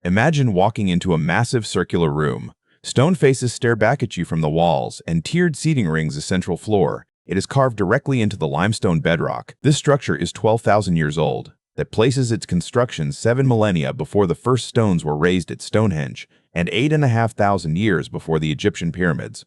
Imagine walking into a massive circular room. Stone faces stare back at you from the walls, and tiered seating rings a central floor. It is carved directly into the limestone bedrock. This structure is 12,000 years old. That places its construction 7 millennia before the first stones were raised at Stonehenge, and 8,500 years before the Egyptian pyramids.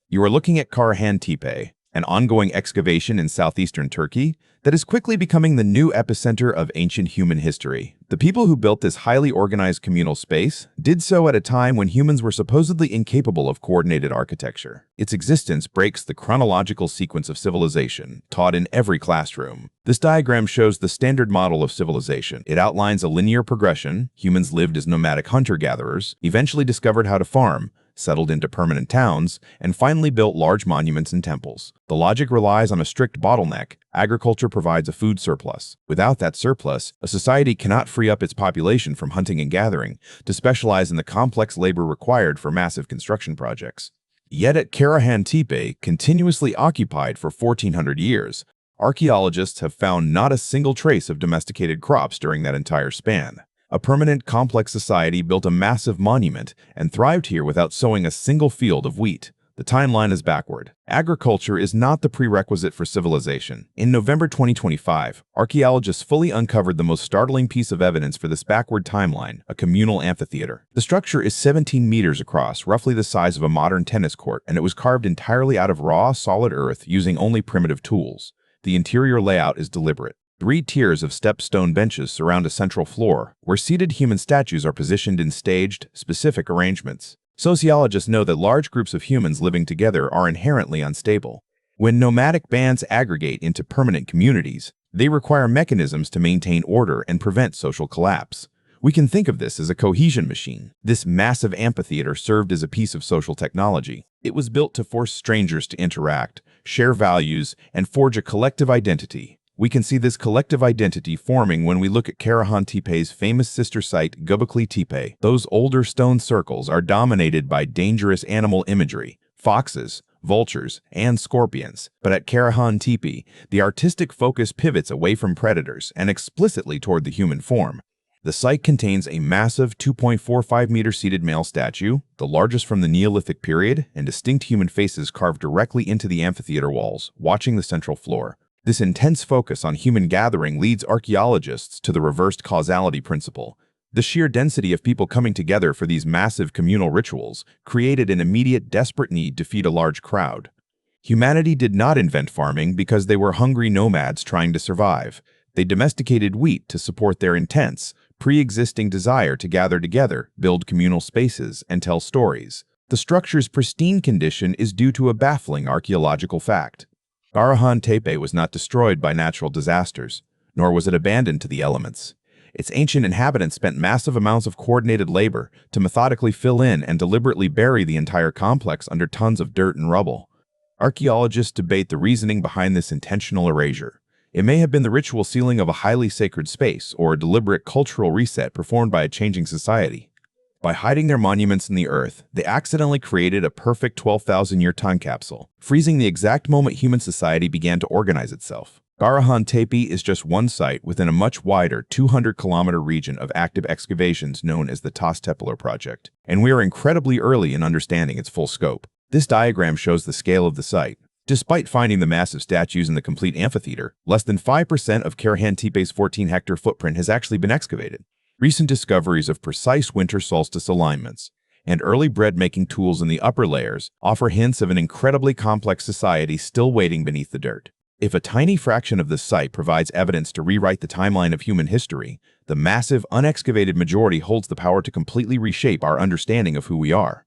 You are looking at Karahantepe, an ongoing excavation in southeastern Turkey that is quickly becoming the new epicenter of ancient human history. The people who built this highly organized communal space did so at a time when humans were supposedly incapable of coordinated architecture. Its existence breaks the chronological sequence of civilization taught in every classroom. This diagram shows the standard model of civilization. It outlines a linear progression. Humans lived as nomadic hunter-gatherers, eventually discovered how to farm, settled into permanent towns, and finally built large monuments and temples. The logic relies on a strict bottleneck. Agriculture provides a food surplus. Without that surplus, a society cannot free up its population from hunting and gathering to specialize in the complex labor required for massive construction projects. Yet at Karahantepe, continuously occupied for 1,400 years, archaeologists have found not a single trace of domesticated crops during that entire span. A permanent, complex society built a massive monument and thrived here without sowing a single field of wheat. The timeline is backward. Agriculture is not the prerequisite for civilization. In November 2025, archaeologists fully uncovered the most startling piece of evidence for this backward timeline, a communal amphitheater. The structure is 17 meters across, roughly the size of a modern tennis court, and it was carved entirely out of raw, solid earth using only primitive tools. The interior layout is deliberate. 3 tiers of stepped stone benches surround a central floor, where seated human statues are positioned in staged, specific arrangements. Sociologists know that large groups of humans living together are inherently unstable. When nomadic bands aggregate into permanent communities, they require mechanisms to maintain order and prevent social collapse. We can think of this as a cohesion machine. This massive amphitheater served as a piece of social technology. It was built to force strangers to interact, share values, and forge a collective identity. We can see this collective identity forming when we look at Karahantepe's famous sister site, Göbekli Tepe. Those older stone circles are dominated by dangerous animal imagery, foxes, vultures, and scorpions. But at Karahantepe, the artistic focus pivots away from predators and explicitly toward the human form. The site contains a massive 2.45-meter seated male statue, the largest from the Neolithic period, and distinct human faces carved directly into the amphitheater walls, watching the central floor. This intense focus on human gathering leads archaeologists to the reversed causality principle. The sheer density of people coming together for these massive communal rituals created an immediate, desperate need to feed a large crowd. Humanity did not invent farming because they were hungry nomads trying to survive. They domesticated wheat to support their intense, pre-existing desire to gather together, build communal spaces, and tell stories. The structure's pristine condition is due to a baffling archaeological fact. Karahantepe was not destroyed by natural disasters, nor was it abandoned to the elements. Its ancient inhabitants spent massive amounts of coordinated labor to methodically fill in and deliberately bury the entire complex under tons of dirt and rubble. Archaeologists debate the reasoning behind this intentional erasure. It may have been the ritual sealing of a highly sacred space or a deliberate cultural reset performed by a changing society. By hiding their monuments in the earth, they accidentally created a perfect 12,000-year time capsule, freezing the exact moment human society began to organize itself. Karahantepe is just one site within a much wider 200-kilometer region of active excavations known as the Tas-Tepeler Project, and we are incredibly early in understanding its full scope. This diagram shows the scale of the site. Despite finding the massive statues in the complete amphitheater, less than 5% of Karahantepe's 14-hectare footprint has actually been excavated. Recent discoveries of precise winter solstice alignments and early bread-making tools in the upper layers offer hints of an incredibly complex society still waiting beneath the dirt. If a tiny fraction of this site provides evidence to rewrite the timeline of human history, the massive, unexcavated majority holds the power to completely reshape our understanding of who we are.